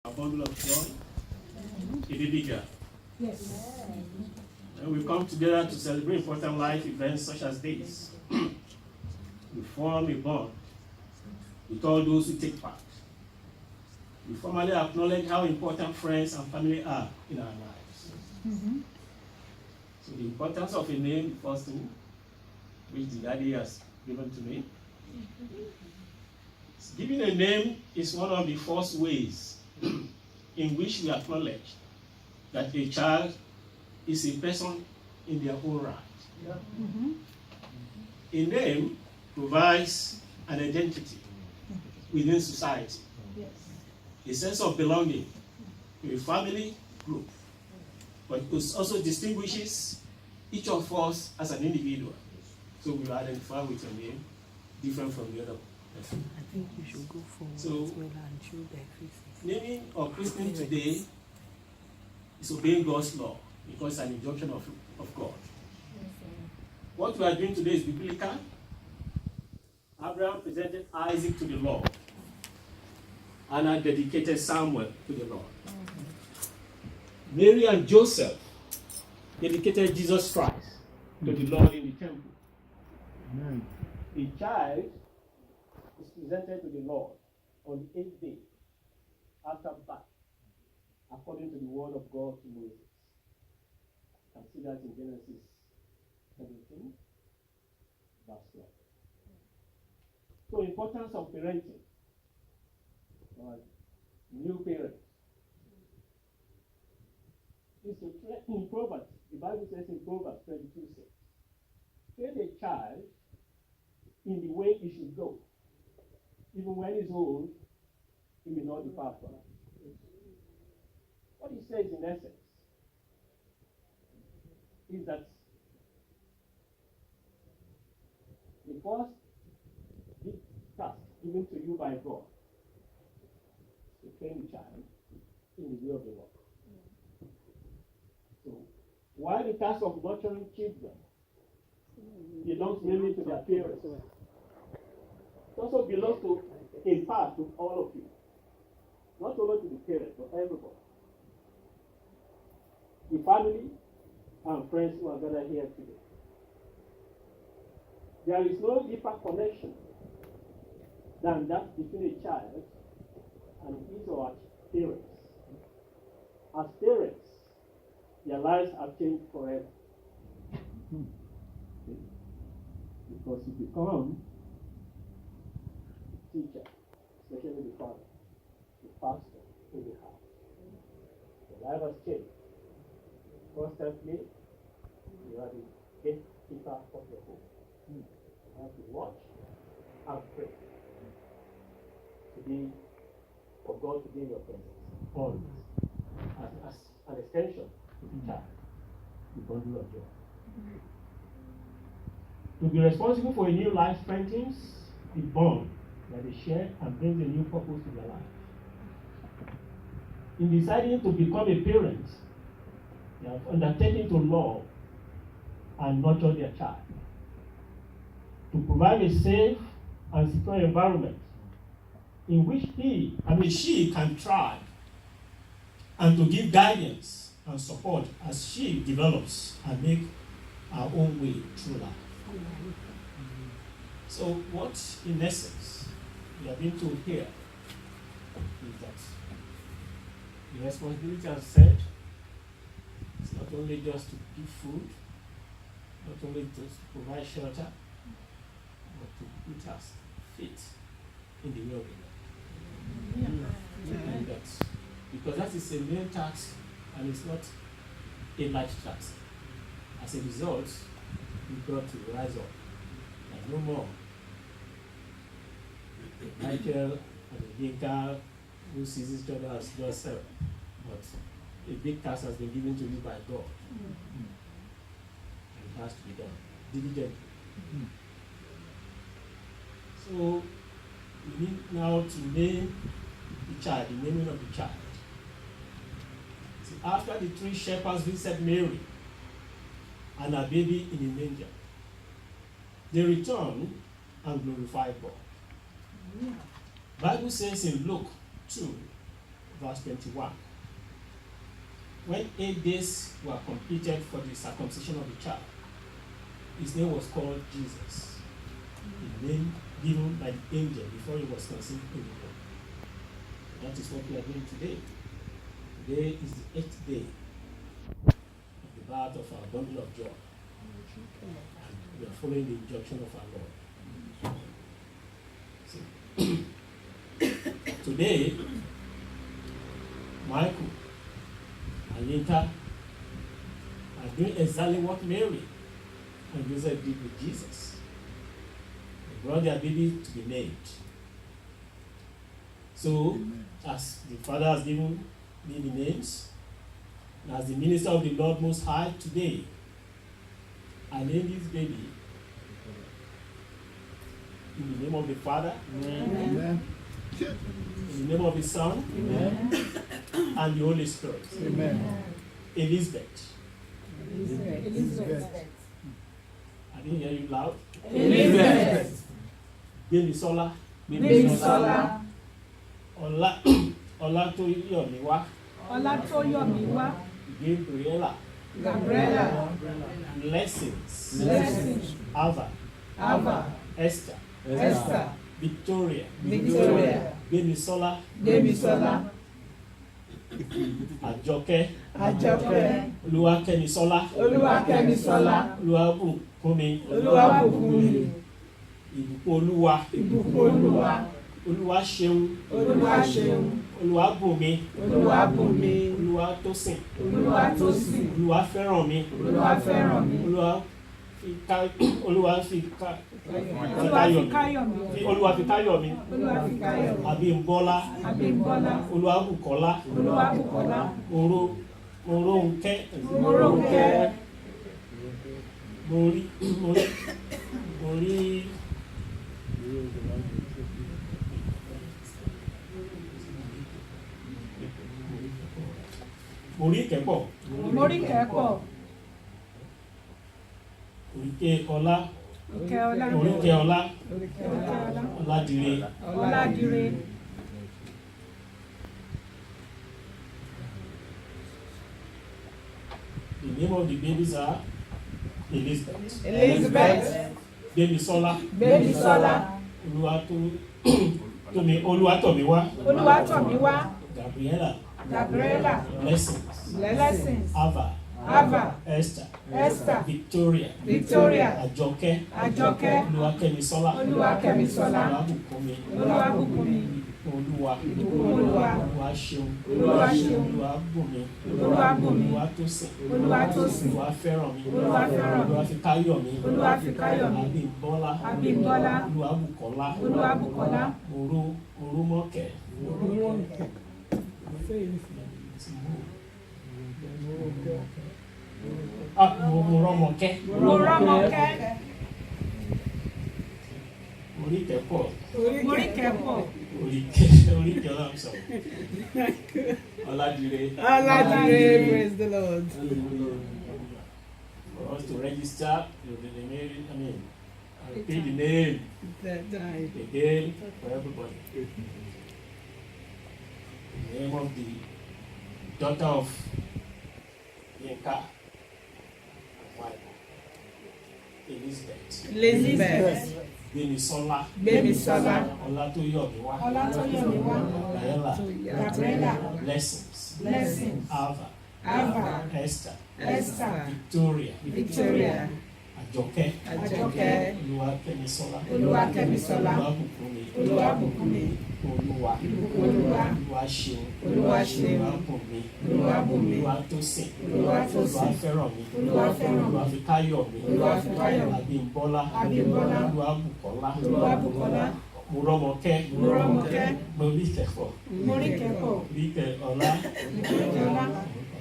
A bundle of joy, a baby girl. Yes. And we come together to celebrate important life events such as this. We form a bond with all those who take part. We formally acknowledge how important friends and family are in our lives. Mm-hmm. So the importance of a name, the first thing, which the daddy has given to me. Giving a name is one of the first ways in which we acknowledge that a child is a person in their own right. Yeah. Mm-hmm. A name provides an identity within society, Yes. a sense of belonging to a family group, but it also distinguishes each of us as an individual. So we identify with a name different from the other person. I think you should go forward So, as well and show their faces. Naming or christening today is obeying God's law because it's an injunction of God. What we are doing today is biblical. Abraham presented Isaac to the Lord. Anna dedicated Samuel to the Lord. Mary and Joseph dedicated Jesus Christ to the Lord in the temple. Amen. The child is presented to the Lord on the 8th day after birth, according to the word of God to Moses. You can see that in Genesis 17, verse 12. So, importance of parenting. New parents. It's in Proverbs, the Bible says in Proverbs 22:6, train a child in the way he should go. Even when he's old, he may not depart from it. What he says in essence is that the first big task given to you by God is to train the child in the way of the Lord. So, while the task of nurturing children belongs mainly to their parents, it also belongs to, in part, to all of you. Not only to the parents, but everybody. The family and friends who are gathered here today. There is no deeper connection than that between a child and his or her parents. As parents, their lives are changed forever. Because you become teacher, especially the father, the pastor in the house. Your life has changed. Constantly, you are the gatekeeper of your home. You have to watch and pray for God to be in your presence always, as an extension to the child, the bundle of joy. To be responsible for a new life strengthens the bond that they share and brings a new purpose to their life. In deciding to become a parent, they have undertaken to love and nurture their child, to provide a safe and secure environment in which she can thrive, and to give guidance and support as she develops and make her own way through life. So what, in essence, we are being told here is that the responsibility, as said, is not only just to give food, not only just to provide shelter, but to put us fit in the way of the Lord. And that, because that is a main task and it's not a light task. As a result, we've got to rise up. And no more Michael and Yinka who sees each other as yourself. But a big task has been given to you by God. And it has to be done diligently. So we need now to name the child, the naming of the child. See, after the three shepherds visited Mary and her baby in a manger, they returned and glorified God. Bible says in Luke 2, verse 21. When 8 days were completed for the circumcision of the child, his name was called Jesus, the name given by the angel before he was conceived in the womb. That is what we are doing today. Today is the 8th day of the birth of our bundle of joy. And we are following the injunction of our Lord. So, today, Michael and Yinka are doing exactly what Mary and Joseph did with Jesus. They brought their baby to be named. So, as the Father has given me the names, and as the minister of the Lord Most High today, I name this baby in the name of the Father, Amen. in the name of the Son, Amen. and the Holy Spirit. Amen. Elizabeth. Elizabeth. I didn't hear you loud. Elizabeth. Gbemisola. Gbemisola. Olatoyomiwa. Olatoyomiwa. Gabriela. Gabriela. Blessings. Blessings. Ava. Ava. Esther. Esther. Victoria. Victoria. Gbemisola. Gbemisola. Àjọkẹ́. Àjọkẹ́. Olúwakẹ́misọ́lá. Olúwakẹ́misọ́lá. Olúwabùkúnmi. Olúwabùkúnmi. Ìbùkún Olúwa. Ìbùkún Olúwa. Olúwaṣeun. Olúwaṣeun. Olúwabùnmi. Olúwabùnmi. Olúwatósìn. Olúwatósìn. Olúwafẹ́rànmi. Olúwafẹ́rànmi. Olúwafikáyọ̀mí. Olúwafikáyọ̀mí. Abímbọ́lá. Abímbọ́lá. Olúwabùkọ́lá. Olúwabùkọ́lá. Morónkẹ́. Morónkẹ́. Moríkẹ́pọ̀. Moríkẹ́pọ̀. Oríkẹ́ọlá. Ìkẹ́ọlá. Oríkẹ́ọlá. Ìkẹ́ọlá. Ọládìrẹ. Ọládìrẹ. The name of the babies are Elizabeth. Elizabeth. Gbemisola. Gbemisola. Olúwatọ̀míwá. Olúwatọ̀míwá. Gabriela. Gabriela. Blessings. Blessings. Ava. Ava. Esther. Esther. Victoria. Victoria. Àjọkẹ́. Àjọkẹ́. Olúwakẹ́misọ́lá. Olúwakẹ́misọ́lá. Olúwabùkúnmi. Olúwabùkúnmi. Olúwa. Ìbùkún Olúwa. Olúwaṣeun. Olúwaṣeun. Olúwabùnmi. Olúwabùnmi. Olúwatósìn. Olúwatósìn. Olúwafẹ́rànmi. Olúwafẹ́rànmi. Olúwafikáyọ̀mí. Olúwafikáyọ̀mí. Abímbọ́lá. Abímbọ́lá. Olúwabùkọ́lá. Olúwabùkọ́lá. Orúmọ́kẹ́. Morọ́mọkẹ́. Morọ́mọkẹ́. Oríkẹ́pọ̀. Moríkẹ́pọ̀. Oríkẹ́, I'm sorry. Ọládìrẹ. Ọládìrẹ, praise the Lord. For us to register, I repeat the name That died. again for everybody. The name of the daughter of Yinka and Michael, Elizabeth. Elizabeth. Gbemisola. Gbemisola. Olatoyomiwa. Olatoyomiwa. Gabriela. Gabriela. Blessings. Blessings. Ava. Ava. Esther. Esther. Victoria. Victoria. Àjọkẹ́. Àjọkẹ́. Olúwakẹ́misọ́lá. Olúwakẹ́misọ́lá. Olúwabùkúnmi. Olúwabùkúnmi. Olúwa. Ìbùkún Olúwa. Olúwaṣeun. Olúwaṣeun. Olúwabùnmi. Olúwabùnmi. Olúwatósìn. Olúwatósìn. Olúwafẹ́rànmi. Olúwafẹ́rànmi. Olúwafikáyọ̀mí. Olúwafikáyọ̀mí. Abímbọ́lá. Abímbọ́lá. Olúwabùkọ́lá. Olúwabùkọ́lá. Morọ́mọkẹ́. Morọ́mọkẹ́. Moríkẹ́pọ̀. Moríkẹ́pọ̀. Oríkẹ́ọlá. Ìkẹ́ọlá.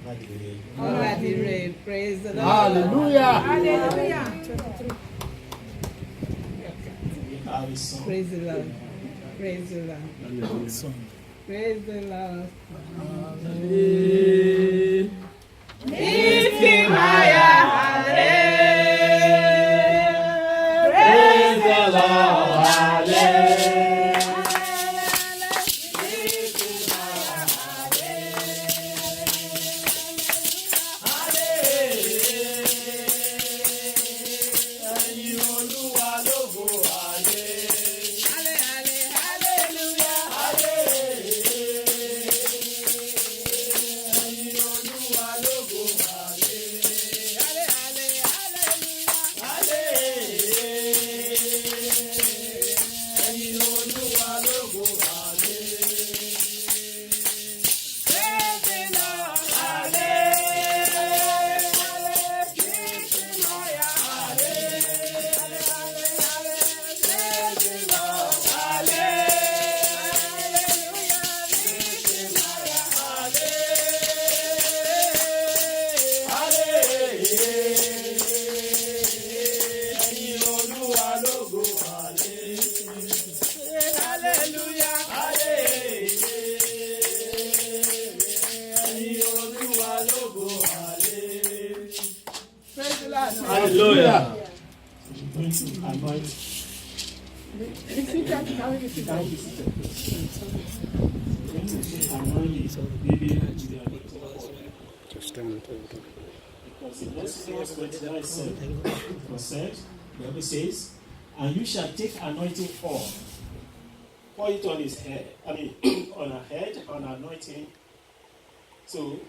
Ọládìrẹ. Ọládìrẹ, praise the Lord. Hallelujah. Hallelujah. Harrison. Praise the Lord. Praise the Lord. Praise the Lord. Lift him higher. Hallelujah. Praise the Lord. Hallelujah. Lift him higher. Hallelujah. We're going to anoint. Because in Exodus 29:7, it was said, the Bible says, and you shall take anointing oil, pour it on his head, on her head, on anointing. So,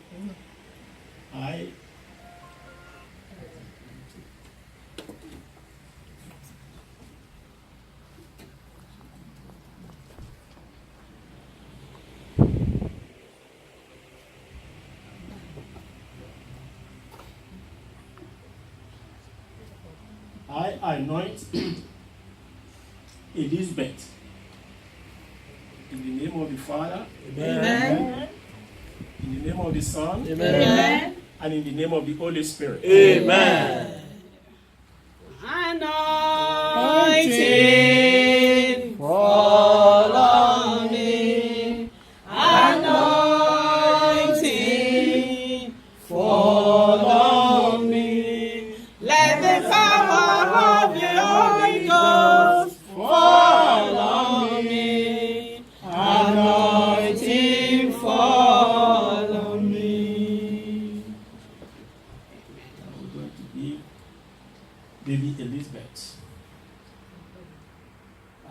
I anoint Elizabeth in the name of the Father, Amen. in the name of the Son, Amen. and in the name of the Holy Spirit. Amen. Anointing fall on me. Anointing fall on me. Let the power of the Holy Ghost fall on me. Anointing fall on me. I'm going to give baby Elizabeth,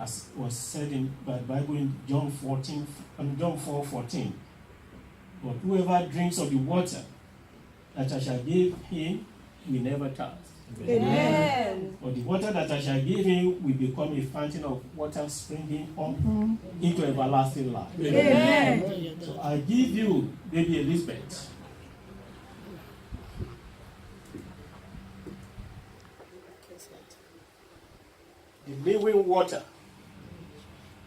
as was said in by the Bible in John 4:14. But whoever drinks of the water that I shall give him will never thirst. Amen. But the water that I shall give him will become a fountain of water springing up into everlasting life. Amen. So I give you, baby Elizabeth, the living water,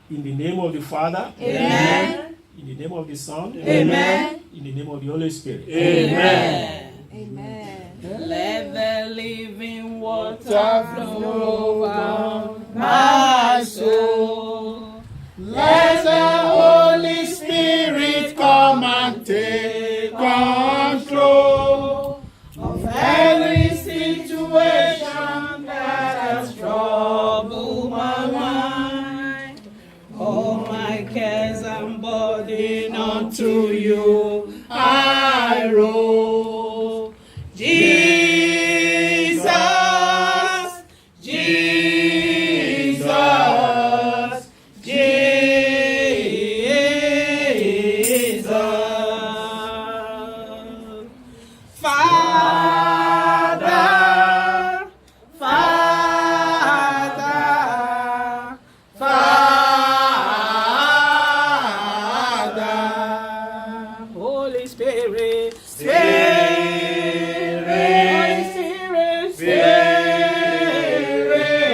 in the name of the Father, Amen. in the name of the Son, Amen. in the name of the Holy Spirit. Amen. Amen. Let the living water flow over my soul. Let the Holy Spirit come and take control Of every situation that has troubled my mind, all my cares and burden unto you I roll. Jesus, Jesus, Jesus. Father, Father, Father, Holy Spirit, Spirit, Holy Spirit, Spirit,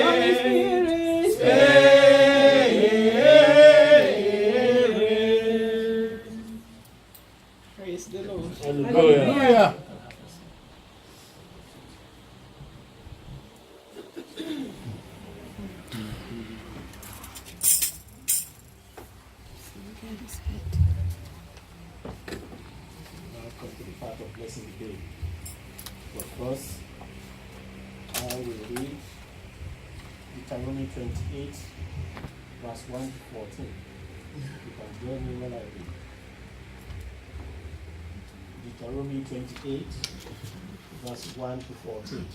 Holy Spirit, Spirit. Praise the Lord. Hallelujah. Now come to the part of blessing the baby. But first, I will read Deuteronomy 28, verse 1 to 14. You can join me when I read. Deuteronomy 28, verse 1 to 14.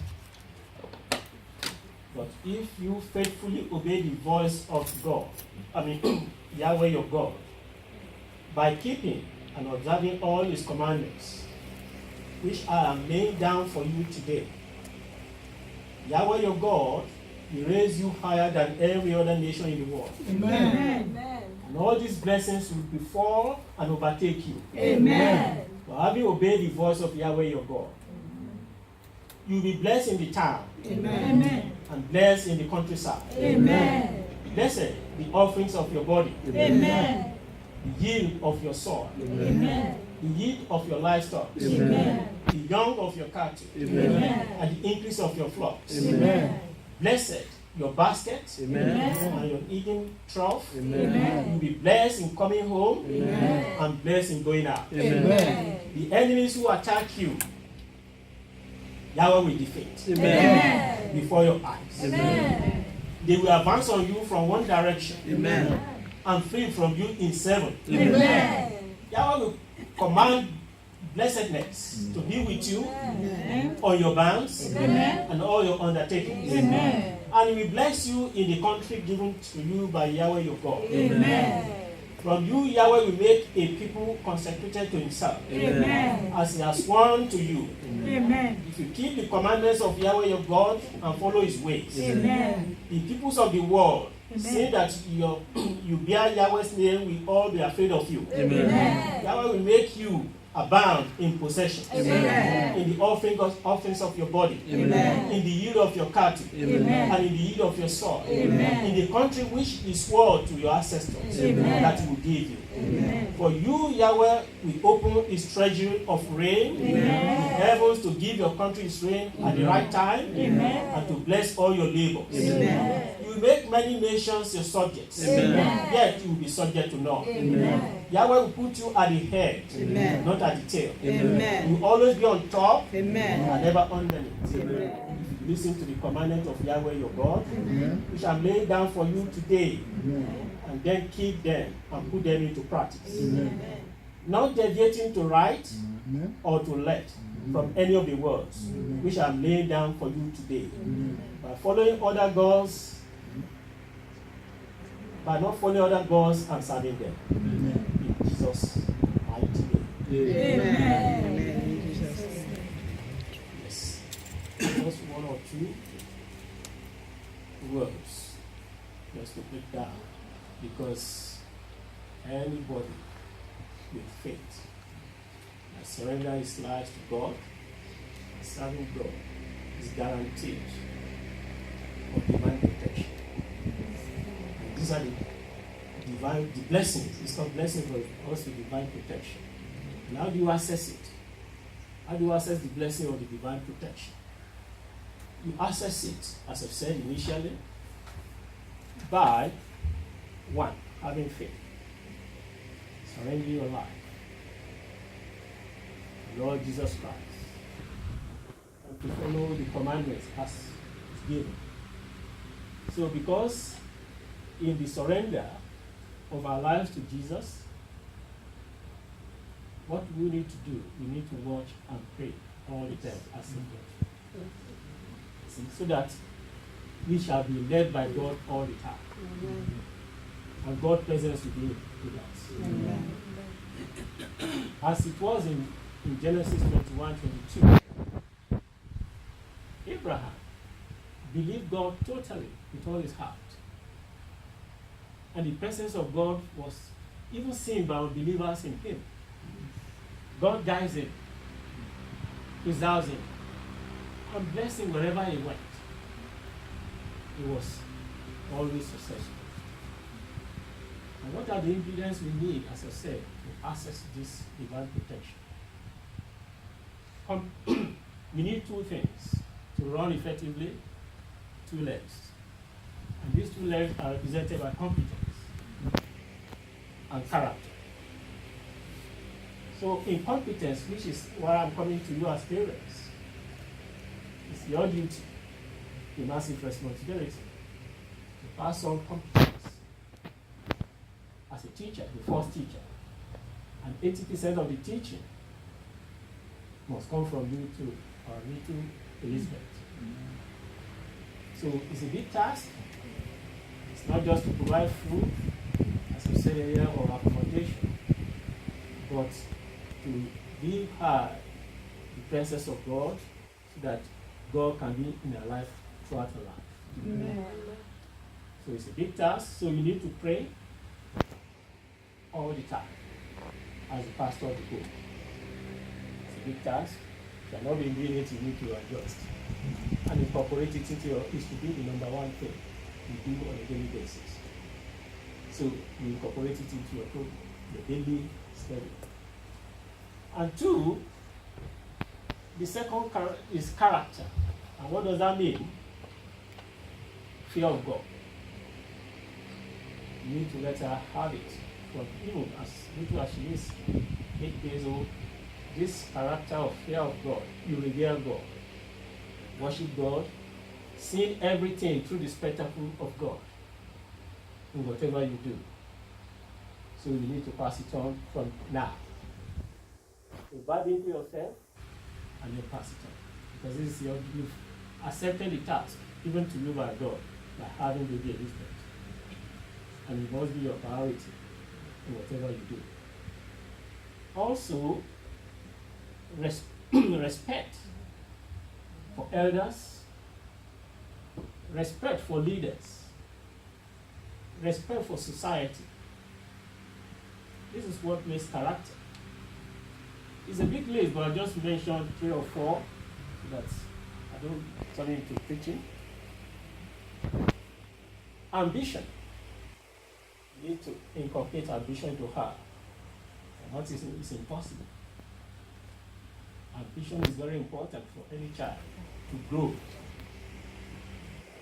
But if you faithfully obey the voice of God, Yahweh your God, by keeping and observing all his commandments, which I am laying down for you today, Yahweh your God will raise you higher than every other nation in the world. Amen. And all these blessings will befall and overtake you, Amen. for having obeyed the voice of Yahweh your God. You will be blessed in the town, Amen. and blessed in the countryside. Amen. Blessed the offerings of your body, Amen. the yield of your soil, Amen. the yield of your livestock, Amen. the young of your cattle, Amen. and the increase of your flocks. Amen. Blessed your basket Amen. and your eating trough. Amen. You'll be blessed in coming home Amen. and blessed in going out. Amen. The enemies who attack you Yahweh will defeat Amen. before your eyes. Amen. They will advance on you from one direction Amen. and flee from you in seven. Amen. Yahweh will command blessedness to be with you Amen. on your bands Amen. and all your undertakings. Amen. And he will bless you in the country given to you by Yahweh your God. Amen. From you, Yahweh will make a people consecrated to himself, Amen. as he has sworn to you. Amen. If you keep the commandments of Yahweh your God and follow his ways, Amen. the peoples of the world, Amen. seeing that you bear Yahweh's name, will all be afraid of you. Amen. Yahweh will make you abound in possessions, Amen. in the offerings of your body, Amen. in the yield of your cattle, Amen. and in the yield of your soil, Amen. in the country which he swore to your ancestors Amen. that he will give you. Amen. For you, Yahweh, will open his treasury of rain in the heavens to give your country its rain at the right time, Amen. and to bless all your labors. Amen. You will make many nations your subjects, Amen. yet you will be subject to none. Amen. Yahweh will put you at the head, Amen. not at the tail. Amen. You will always be on top Amen. and never underneath. Amen. If you listen to the commandment of Yahweh your God, which I lay down for you today, and then keep them and put them into practice. Not deviating to right or to left from any of the words which I am laying down for you today. By following other gods, by not following other gods and serving them. In Jesus' mighty name. Amen. Amen. In Jesus' name. Yes. Just one or two words just to break down, because anybody with faith that surrender his life to God, serving God, is guaranteed of divine protection. And these are the blessings. It's not blessings, but also divine protection. And how do you access it? How do you access the blessing of the divine protection? You access it, as I've said initially, by one, having faith, surrendering your life to the Lord Jesus Christ, and to follow the commandments as it's given. So, because in the surrender of our lives to Jesus, what we need to do, we need to watch and pray all the time as a God. See, so that we shall be led by God all the time. And God's presence will be with us. As it was in Genesis 21:22, Abraham believed God totally with all his heart. And the presence of God was even seen by unbelievers in him. God guides him, preserves him, and blessed him wherever he went. He was always successful. And what are the ingredients we need, as I said, to access this divine protection? We need two things to run effectively: two legs. And these two legs are represented by competence and character. So in competence, which is why I'm coming to you as parents, it's your duty, the massive responsibility, to pass on competence as a teacher, the first teacher. And 80% of the teaching must come from you to our little Elizabeth. So it's a big task. It's not just to provide food, as we said earlier, or accommodation, but to give her the presence of God so that God can be in her life throughout her life. Amen. So it's a big task, so you need to pray all the time as a pastor of the home. It's a big task. If you are not been doing it, you need to adjust and incorporate it into your, is to be the number one thing you do on a daily basis. So you incorporate it into your program, your daily study. And two, the second is character. And what does that mean? Fear of God. You need to let her have it. From even as little as she is, 8 days old, this character of fear of God, you revere God. worship God, seeing everything through the spectacle of God in whatever you do. So you need to pass it on from now. Invite into yourself and then pass it on. Because this is you've accepted the task given to you by God by having the existence. And it must be your priority in whatever you do. Also, respect for elders, respect for leaders, respect for society. This is what makes character. It's a big list, but I just mentioned 3 or 4 so that I don't turn into preaching. Ambition. You need to inculcate ambition to her. And what is impossible. Ambition is very important for any child to grow.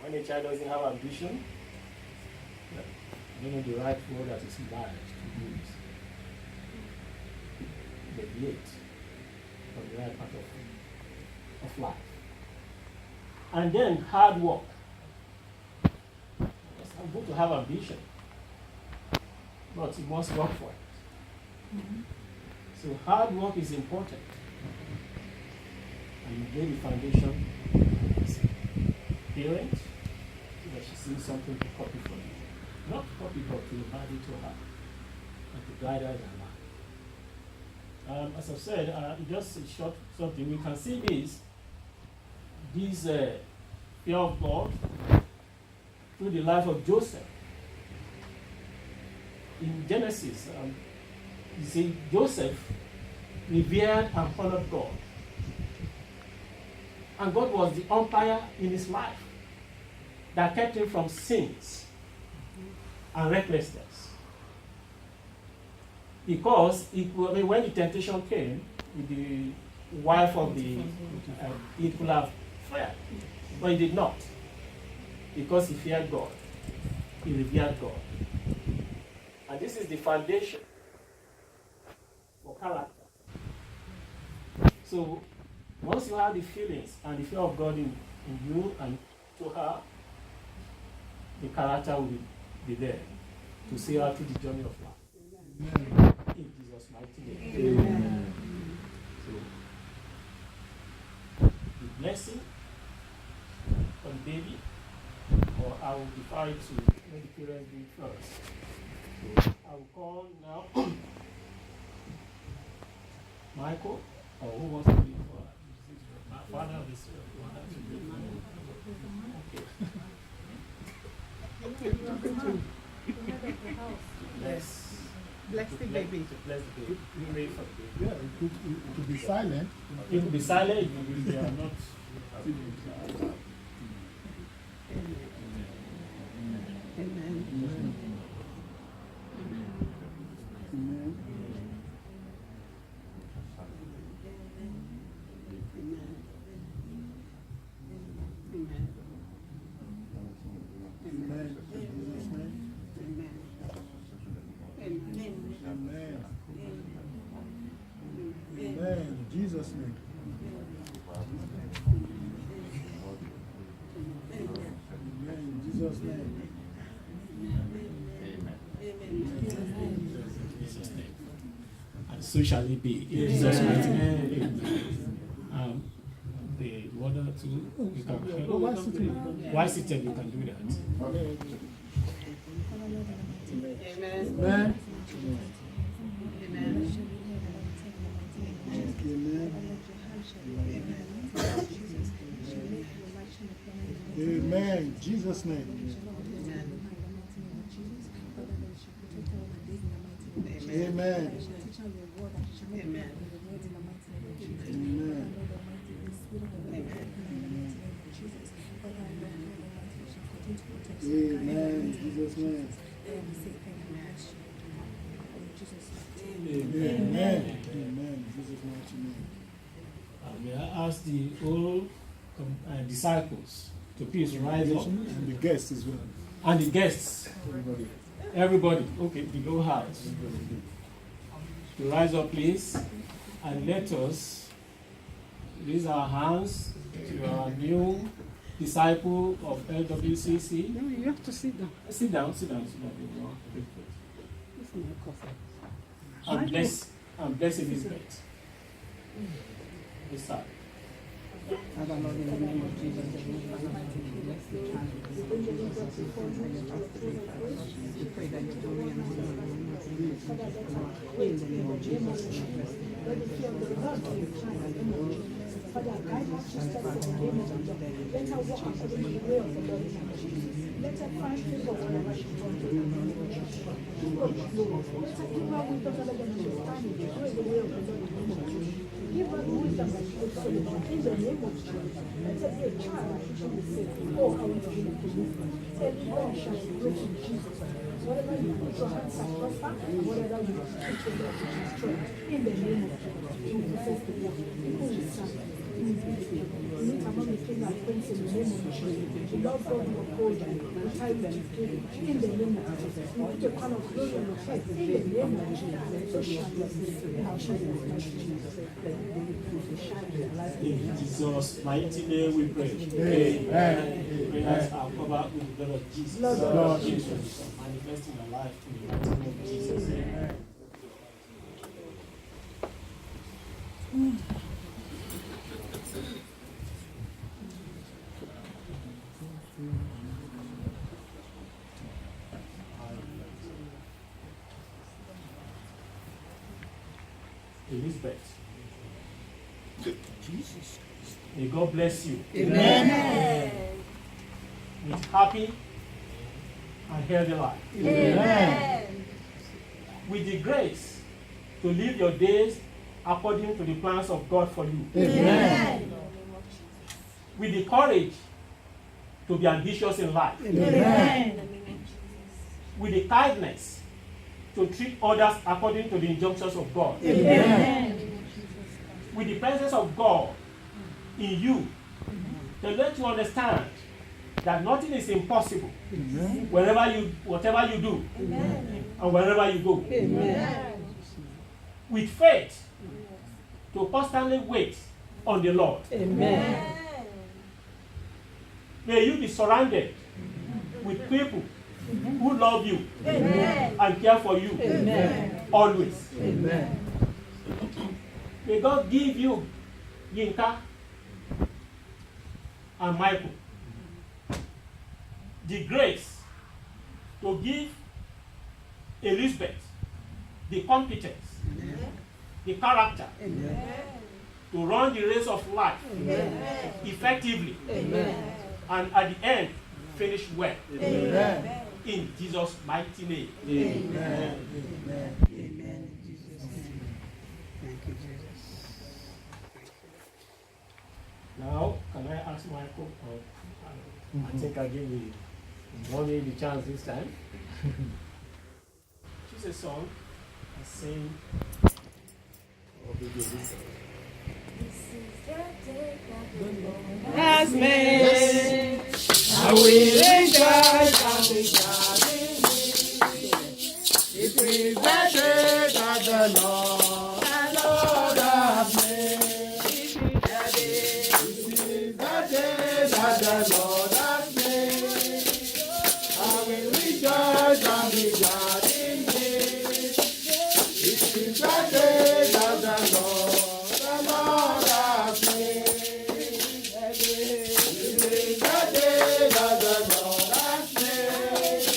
When a child doesn't have ambition, I don't know the right word that is obliged to use. Deviate from the right part of life. And then hard work. Yes, I'm going to have ambition, but you must work for it. Mm-hmm. So hard work is important. And you lay the foundation as a parent so that she sees something to copy from you. Not to copy, but to invite it to her and to guide her in her life. As I've said, just a short something, we can see this fear of God through the life of Joseph. In Genesis, you see Joseph revered and honored God. And God was the umpire in his life that kept him from sins and recklessness. Because when the temptation came with the wife of it could have fled, but he did not. Because he feared God. He revered God. And this is the foundation for character. So, once you have the feelings and the fear of God in you and to her, the character will be there to see her through the journey of life. Amen. In Jesus' mighty name. Amen. So, the blessing for the baby, or I will defer it to let the parents do it first. So, I will call now Michael, or who wants to be for my father of this Bless. Bless the baby. To bless the baby. Pray for the baby. Yeah, it could be silent. It could be silent if they are not. Amen. In Jesus' name. Amen. In Jesus' name. And so shall it be. In Jesus' mighty name. The water too. You can. Why seated? You can do that. Amen. Amen. Amen. In Jesus' name. Amen. Amen. Amen. Amen. In Jesus' name. Amen. Amen. Jesus' mighty name. May I ask the whole disciples to please rise up. And the guests as well. And the guests. Everybody. Everybody. Okay, the whole house. To rise up, please. And let us raise our hands to our new disciple of LWCC. No, you have to sit down. Sit down, sit down, sit down. This is my coffee. And bless Elizabeth. This side. Father, Lord, in the name of Jesus, bless the child. We pray that your glory and honor will not leave in the name of Jesus. Father, guide our sisters in the name of Jesus. Let her walk according to the way of the Lord in the name of Jesus. Let her find favor wherever she goes in the name of Jesus. Let her give her wisdom so that she will stand in the way of the Lord in the name of Jesus. Give her the wisdom that she will follow in the name of Jesus. Let her be a child that she shall be saved. Oh, how we feel it to you. Every door shall be great in Jesus. Whatever you put your hands shall prosper, and whatever you put your hands shall destroy. In the name of Jesus. Jesus says to you, who is son? Meet among the king and prince in the name of Jesus. The Lord God will uphold you. The time that is given. In the name of Jesus. We put a crown of glory on your head. In the name of Jesus. So shall you be. In our children's mighty Jesus. In Jesus' mighty name we pray. Amen. Prayers are covered with the blood of Jesus. Lord Jesus. Manifest in our life in the mighty name of Jesus. Amen. Elizabeth. Jesus. May God bless you. Amen. With happy and healthy life. Amen. With the grace to live your days according to the plans of God for you. Amen. With the courage to be ambitious in life. Amen. With the kindness to treat others according to the injunctions of God. Amen. With the presence of God in you, to let you understand that nothing is impossible whatever you do. Amen. And wherever you go. Amen. With faith to constantly wait on the Lord. Amen. May you be surrounded with people who love you Amen. and care for you Amen. always. Amen. May God give you Yinka and Michael the grace to give Elizabeth the competence, the character to run the race of life effectively and at the end finish well. In Jesus' mighty name. Amen. Amen. Amen. In Jesus' name. Thank you, Jesus. Now, can I ask Michael? I think I gave you only the chance this time. Choose a song and sing. Or give you this song. Has made, I will rejoice and be glad in it. It is the day that the Lord has made. This is the day that the Lord has made. I will rejoice and be glad in it. This is the day that the Lord has made. This is the day that the Lord has made.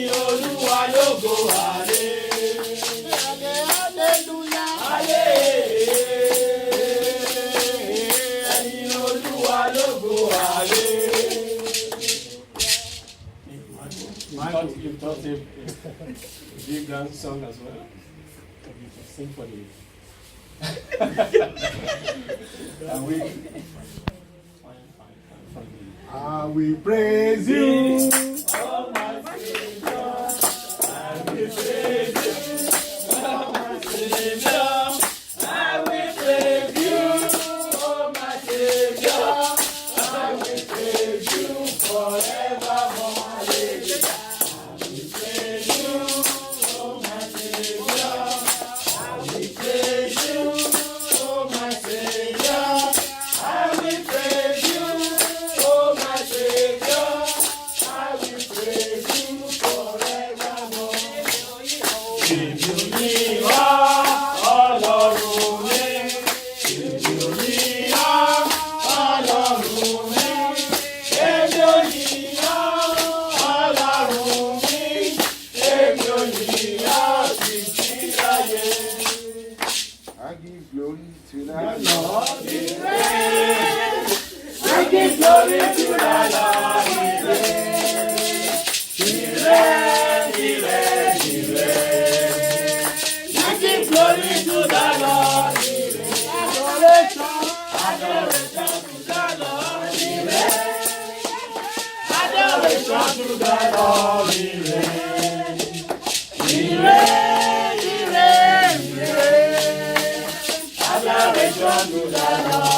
Ẹ̀yin Olúwa lógo hallelujah. Ẹ̀yin Olúwa lógo hallelujah. You taught a big grand song as well. You can sing for the. And we. I will praise you. Oh my Savior, I will praise you. Oh my Savior, I will praise you. Oh my Savior, I will praise you forevermore. I will praise you. Oh my Savior, I will praise you. Oh my Savior, I will praise you. Oh my Savior, I will praise you forevermore. Èmi ò ní wá Ọlọ́run mi. Èmi ò ní wá Ọlọ́run mi. Èmi ò ní wá Ọlọ́run mi. Èmi ò ní wá títí láyé. I give glory to the Lord Lord. be praised. I give glory to the Lord. He reigns, He reigns, He reigns. I give glory to the Lord. He reigns. Adoration to the Lord. He reigns. Adoration to the Lord. He reigns. He reigns, He reigns, He reigns. Adoration to the Lord.